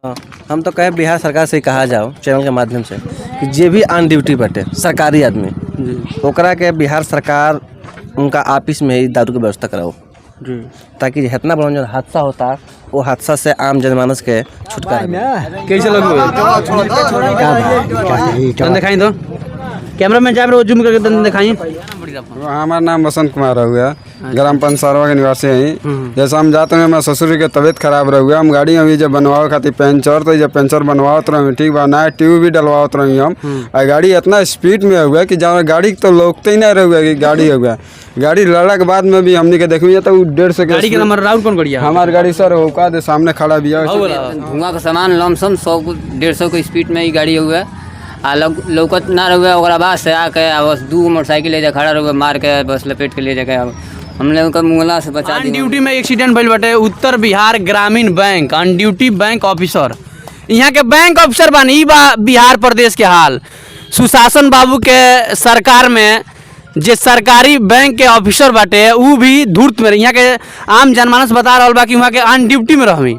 हाँ, हम तो कहे बिहार सरकार से कहा जाओ चैनल के माध्यम से कि जे भी ऑन ड्यूटी बटे सरकारी आदमी जी ओकरा के बिहार सरकार उनका ऑफिस में ही दारू की व्यवस्था कराओ, जी। ताकि जितना बड़ा जो हादसा होता वो हादसा से आम जनमानस के छुटकारा मिले। कैसे लगे दिखाई दो कैमरा में जाए जूम करके दिखाई। हमारा नाम बसंत कुमार हुआ, ग्राम पंचायत के निवासी हैं। जैसे हम जाते हैं, हमारे ससुर के तबीयत खराब रह गया, हम गाड़ी अभी जब बनवाओ खाती पंचर, तो जब पंचर बनवाओ रहे ठीक बा ना, ट्यूब भी डलवाओ रही हम। गाड़ी इतना स्पीड में हुआ कि जहाँ गाड़ी तो लोकते ही नहीं रह कि गाड़ी हुआ। गाड़ी लड़ा के बाद में भी हमने के देखिए तो 150 गाड़ी के नंबर राउंड कौन बढ़िया हमारी गाड़ी सर होका दे सामने खड़ा भी है। धुआं का सामान लमसम 100-150 के स्पीड में ही गाड़ी हुआ आ लौकत ना रहुआ। ओकरा बाद से आके बस 2 मोटरसाइकिल ले जा खड़ा रहुआ, मार के बस लपेट के ले जाके हम लोग का मुंगला से बचा ऑन ड्यूटी में एक्सीडेंट भइल बाटे। उत्तर बिहार ग्रामीण bank on duty bank officer, यहाँ के बैंक ऑफिसर बानी। ई बा बिहार प्रदेश के हाल। सुशासन बाबू के सरकार में जे सरकारी बैंक के ऑफिसर बाटे ऊ भी धूर्त में। यहाँ के आम जनमानस बता रहा बा कि वहाँ के ऑन ड्यूटी में रहमी।